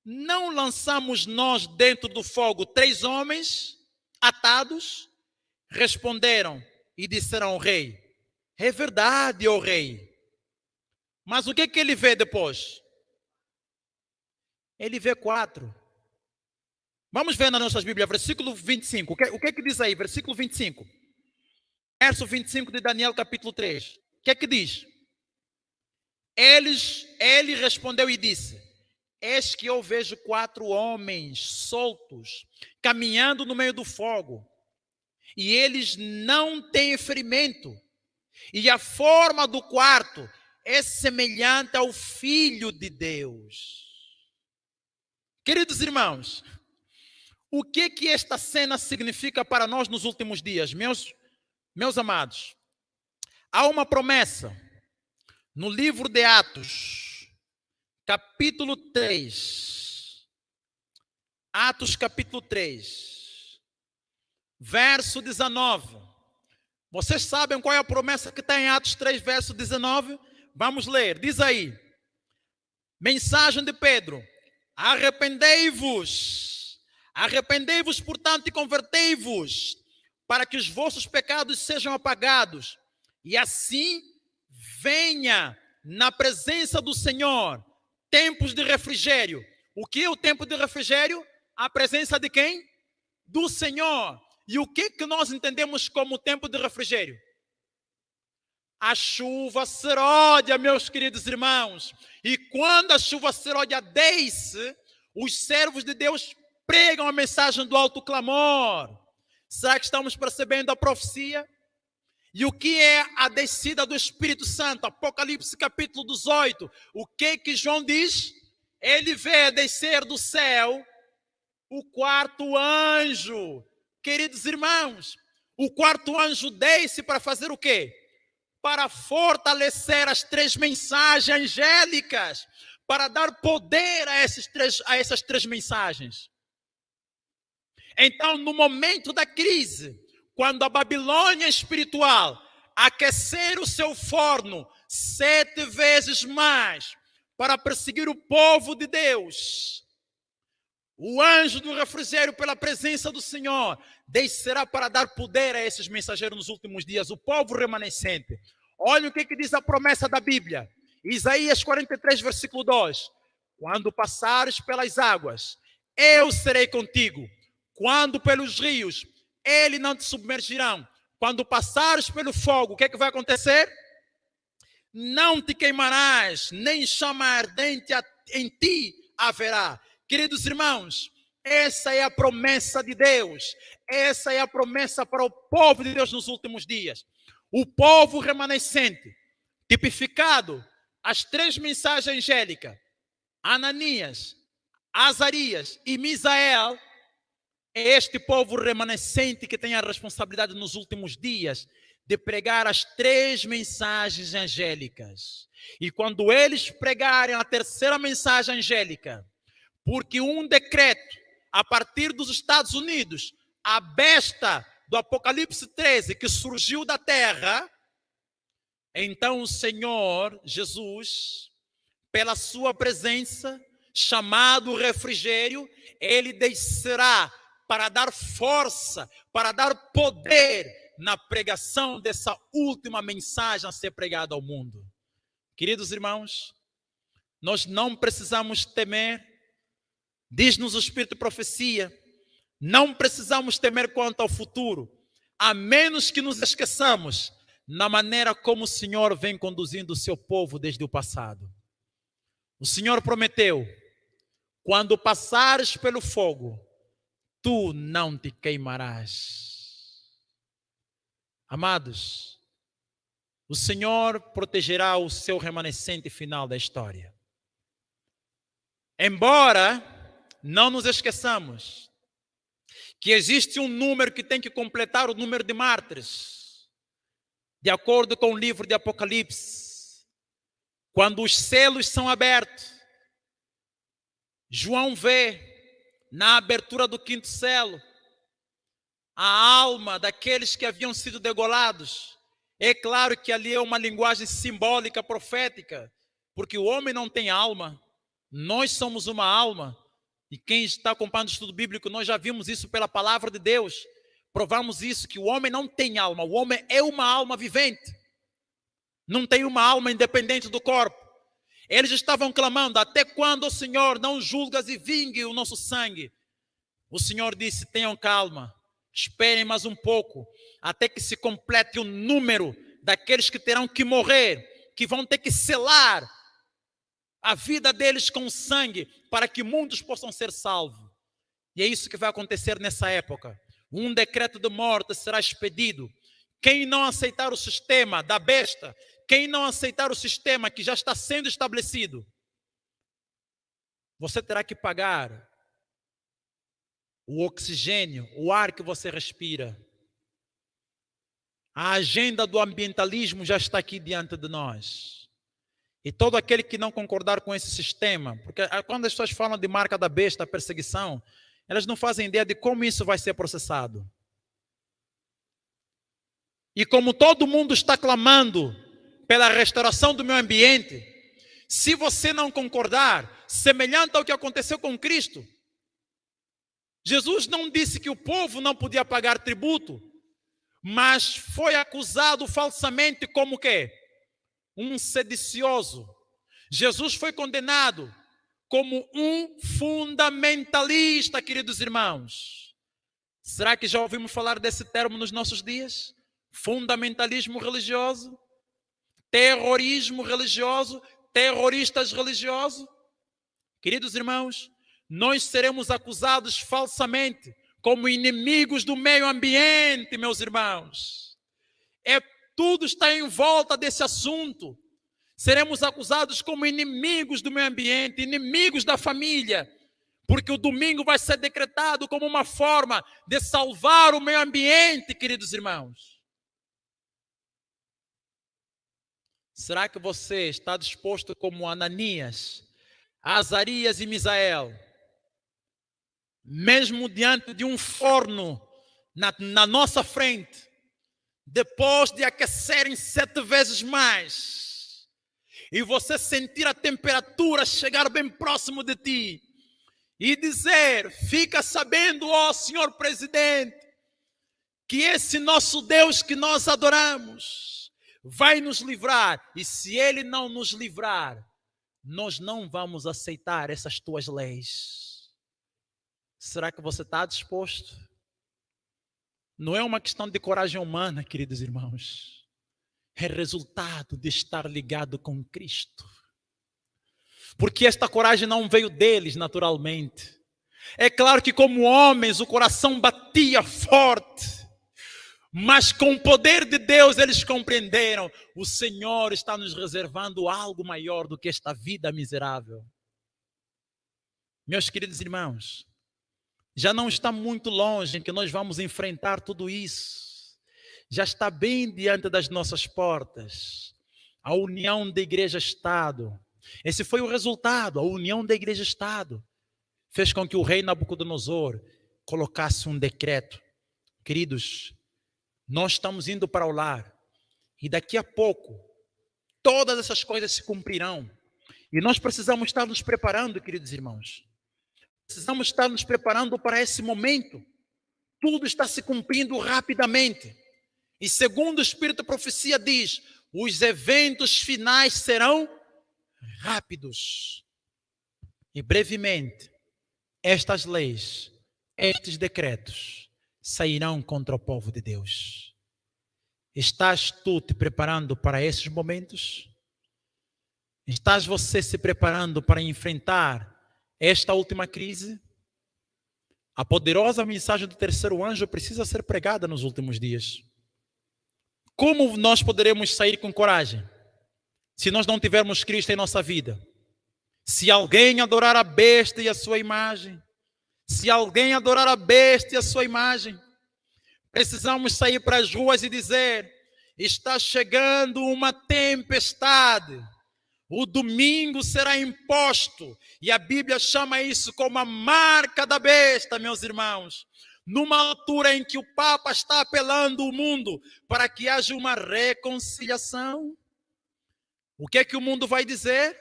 não lançamos nós dentro do fogo 3 homens atados? Responderam e disseram ao rei: é verdade, ó rei. Mas o que ele vê depois? Ele vê 4. Vamos ver nas nossas Bíblias, versículo 25. O que diz aí? Versículo 25. Verso 25 de Daniel, capítulo 3. O que diz? Ele respondeu e disse: eis que eu vejo 4 homens soltos, caminhando no meio do fogo, e eles não têm ferimento, e a forma do quarto é semelhante ao Filho de Deus. Queridos irmãos, o que esta cena significa para nós nos últimos dias, meus amados? Há uma promessa no livro de Atos, capítulo 3. Atos, capítulo 3, verso 19. Vocês sabem qual é a promessa que está em Atos 3, verso 19? Vamos ler, diz aí: mensagem de Pedro: arrependei-vos, portanto, e convertei-vos, para que os vossos pecados sejam apagados, e assim venha na presença do Senhor tempos de refrigério. O que é o tempo de refrigério? A presença de quem? Do Senhor. E o que nós entendemos como tempo de refrigério? A chuva seródia, meus queridos irmãos. E quando a chuva seródia desce, os servos de Deus pregam a mensagem do alto clamor. Será que estamos percebendo a profecia? E o que é a descida do Espírito Santo? Apocalipse capítulo 18. O que João diz? Ele vê descer do céu o 4º anjo. Queridos irmãos, o 4º anjo desce para fazer o quê? para fortalecer as 3 mensagens angélicas, para dar poder a essas três mensagens. Então, no momento da crise, quando a Babilônia espiritual aquecer o seu forno 7 vezes mais para perseguir o povo de Deus, o anjo do refrigério, pela presença do Senhor, descerá para dar poder a esses mensageiros nos últimos dias, o povo remanescente. Olha o que diz a promessa da Bíblia. Isaías 43, versículo 2. Quando passares pelas águas, eu serei contigo. Quando pelos rios, eles não te submergirão. Quando passares pelo fogo, o que vai acontecer? Não te queimarás, nem chama ardente em ti haverá. Queridos irmãos, essa é a promessa de Deus. Essa é a promessa para o povo de Deus nos últimos dias. O povo remanescente, tipificado as 3 mensagens angélicas, Ananias, Azarias e Misael, é este povo remanescente que tem a responsabilidade nos últimos dias de pregar as 3 mensagens angélicas. E quando eles pregarem a 3ª mensagem angélica, porque um decreto a partir dos Estados Unidos, a besta do Apocalipse 13 que surgiu da terra, então o Senhor Jesus, pela sua presença, chamado refrigério, ele descerá para dar força, para dar poder na pregação dessa última mensagem a ser pregada ao mundo. Queridos irmãos, nós não precisamos temer, diz-nos o Espírito de Profecia, não precisamos temer quanto ao futuro, a menos que nos esqueçamos na maneira como o Senhor vem conduzindo o seu povo desde o passado. O Senhor prometeu, quando passares pelo fogo, tu não te queimarás. Amados, o Senhor protegerá o seu remanescente final da história. Embora não nos esqueçamos que existe um número que tem que completar o número de mártires, de acordo com o livro de Apocalipse. Quando os selos são abertos, João vê na abertura do 5º selo a alma daqueles que haviam sido degolados. É claro que ali é uma linguagem simbólica, profética, porque o homem não tem alma, nós somos uma alma. E quem está acompanhando o estudo bíblico, nós já vimos isso pela palavra de Deus. Provamos isso, que o homem não tem alma. O homem é uma alma vivente. Não tem uma alma independente do corpo. Eles estavam clamando, até quando, o Senhor, não julgas e vingue o nosso sangue? O Senhor disse, tenham calma, esperem mais um pouco, até que se complete o número daqueles que terão que morrer, que vão ter que selar a vida deles com sangue, para que muitos possam ser salvos. E é isso que vai acontecer nessa época. Um decreto de morte será expedido. Quem não aceitar o sistema da besta, quem não aceitar o sistema que já está sendo estabelecido, você terá que pagar o oxigênio, o ar que você respira. A agenda do ambientalismo já está aqui diante de nós. E todo aquele que não concordar com esse sistema, porque quando as pessoas falam de marca da besta, perseguição, elas não fazem ideia de como isso vai ser processado. E como todo mundo está clamando pela restauração do meio ambiente, se você não concordar, semelhante ao que aconteceu com Cristo, Jesus não disse que o povo não podia pagar tributo, mas foi acusado falsamente como o quê? Um sedicioso. Jesus foi condenado como um fundamentalista, queridos irmãos. Será que já ouvimos falar desse termo nos nossos dias? Fundamentalismo religioso, terrorismo religioso, terroristas religiosos. Queridos irmãos, nós seremos acusados falsamente como inimigos do meio ambiente, meus irmãos. Tudo está em volta desse assunto. Seremos acusados como inimigos do meio ambiente, inimigos da família, porque o domingo vai ser decretado como uma forma de salvar o meio ambiente, queridos irmãos. Será que você está disposto como Ananias, Azarias e Misael, mesmo diante de um forno na nossa frente, depois de aquecerem 7 vezes mais, e você sentir a temperatura chegar bem próximo de ti, e dizer: fica sabendo, ó Senhor Presidente, que esse nosso Deus que nós adoramos vai nos livrar, e se Ele não nos livrar, nós não vamos aceitar essas tuas leis. Será que você está disposto? Não é uma questão de coragem humana, queridos irmãos. É resultado de estar ligado com Cristo. Porque esta coragem não veio deles naturalmente. É claro que como homens o coração batia forte. Mas com o poder de Deus eles compreenderam: o Senhor está nos reservando algo maior do que esta vida miserável. Meus queridos irmãos, já não está muito longe em que nós vamos enfrentar tudo isso. Já está bem diante das nossas portas. A união da igreja-estado. Esse foi o resultado. A união da igreja-estado fez com que o rei Nabucodonosor colocasse um decreto. Queridos, nós estamos indo para o lar. E daqui a pouco, todas essas coisas se cumprirão. E nós precisamos estar nos preparando, queridos irmãos. Precisamos estar nos preparando para esse momento. Tudo está se cumprindo rapidamente. E segundo o Espírito da Profecia diz, os eventos finais serão rápidos. E brevemente, estas leis, estes decretos, sairão contra o povo de Deus. Estás tu te preparando para esses momentos? Estás você se preparando para enfrentar esta última crise? A poderosa mensagem do terceiro anjo precisa ser pregada nos últimos dias. Como nós poderemos sair com coragem se nós não tivermos Cristo em nossa vida? Se alguém adorar a besta e a sua imagem, se alguém adorar a besta e a sua imagem, precisamos sair para as ruas e dizer: está chegando uma tempestade, o domingo será imposto, e a Bíblia chama isso como a marca da besta, meus irmãos. Numa altura em que o Papa está apelando o mundo para que haja uma reconciliação. O que é que o mundo vai dizer?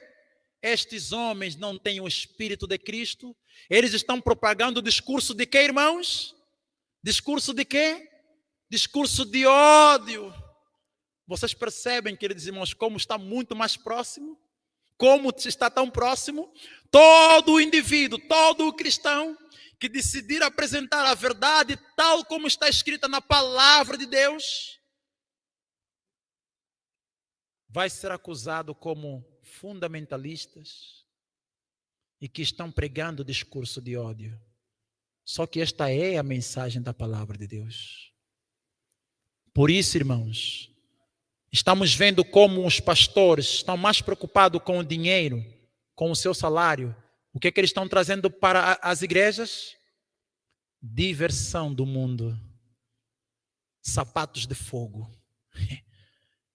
Estes homens não têm o Espírito de Cristo. Eles estão propagando o discurso de quê, irmãos? Discurso de quê? Discurso de ódio. Vocês percebem, queridos irmãos, como está muito mais próximo? Como está tão próximo? Todo o indivíduo, todo o cristão que decidir apresentar a verdade tal como está escrita na palavra de Deus, vai ser acusado como fundamentalistas e que estão pregando o discurso de ódio. Só que esta é a mensagem da palavra de Deus. Por isso, irmãos, estamos vendo como os pastores estão mais preocupados com o dinheiro, com o seu salário. O que é que eles estão trazendo para as igrejas? Diversão do mundo. Sapatos de fogo.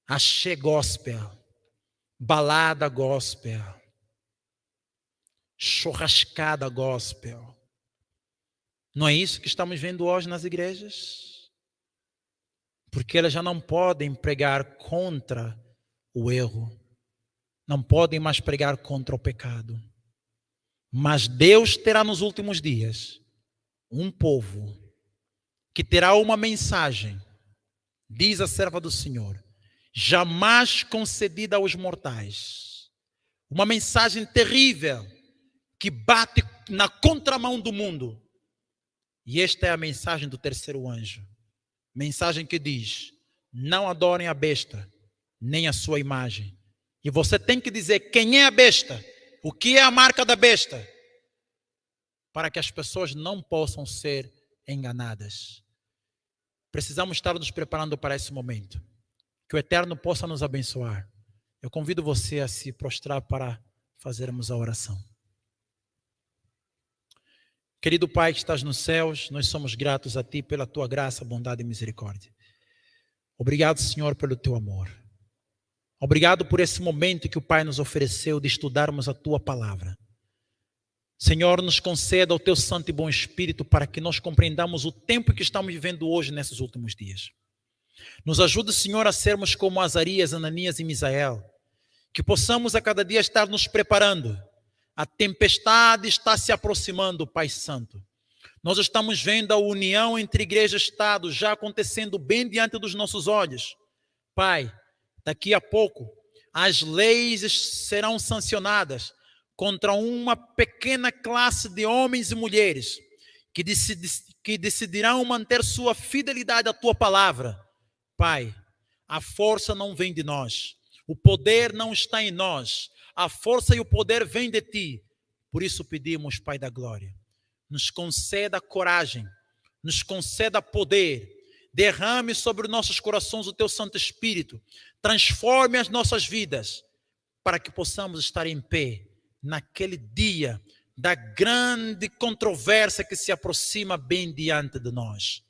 Axé gospel. Balada gospel. Churrascada gospel. Não é isso que estamos vendo hoje nas igrejas? Porque elas já não podem pregar contra o erro. Não podem mais pregar contra o pecado. Mas Deus terá nos últimos dias um povo que terá uma mensagem, diz a serva do Senhor, jamais concedida aos mortais. Uma mensagem terrível que bate na contramão do mundo. E esta é a mensagem do terceiro anjo. Mensagem que diz: não adorem a besta, nem a sua imagem. E você tem que dizer quem é a besta, o que é a marca da besta, para que as pessoas não possam ser enganadas. Precisamos estar nos preparando para esse momento. Que o Eterno possa nos abençoar. Eu convido você a se prostrar para fazermos a oração. Querido Pai que estás nos céus, nós somos gratos a Ti pela Tua graça, bondade e misericórdia. Obrigado, Senhor, pelo Teu amor. Obrigado por esse momento que o Pai nos ofereceu de estudarmos a Tua Palavra. Senhor, nos conceda o Teu Santo e Bom Espírito para que nós compreendamos o tempo que estamos vivendo hoje nesses últimos dias. Nos ajude, Senhor, a sermos como Azarias, Ananias e Misael, que possamos a cada dia estar nos preparando. A tempestade está se aproximando, Pai Santo. Nós estamos vendo a união entre igreja e Estado já acontecendo bem diante dos nossos olhos. Pai, daqui a pouco as leis serão sancionadas contra uma pequena classe de homens e mulheres que decidirão manter sua fidelidade à Tua Palavra. Pai, a força não vem de nós, o poder não está em nós, a força e o poder vêm de Ti. Por isso pedimos, Pai da glória, nos conceda coragem, nos conceda poder, derrame sobre nossos corações o Teu Santo Espírito, transforme as nossas vidas, para que possamos estar em pé naquele dia da grande controvérsia que se aproxima bem diante de nós.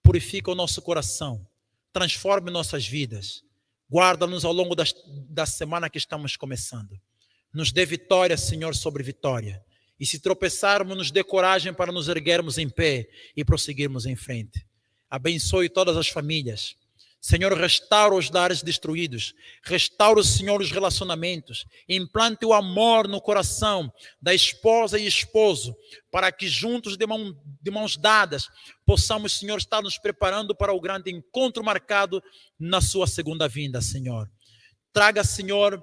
Purifica o nosso coração, transforme nossas vidas, guarda-nos ao longo da semana que estamos começando. Nos dê vitória, Senhor, sobre vitória. E se tropeçarmos, nos dê coragem para nos erguermos em pé e prosseguirmos em frente. Abençoe todas as famílias. Senhor, restaura os lares destruídos. Restaura, Senhor, os relacionamentos. Implante o amor no coração da esposa e esposo, para que juntos, de mãos dadas, possamos, Senhor, estar nos preparando para o grande encontro marcado na sua segunda vinda, Senhor. Traga, Senhor,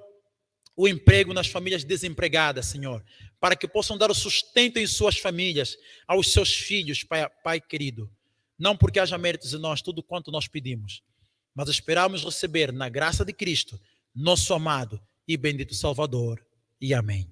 o emprego nas famílias desempregadas, Senhor, para que possam dar o sustento em suas famílias, aos seus filhos, Pai querido. Não porque haja méritos em nós, tudo quanto nós pedimos, mas esperamos receber na graça de Cristo, nosso amado e bendito Salvador. E amém.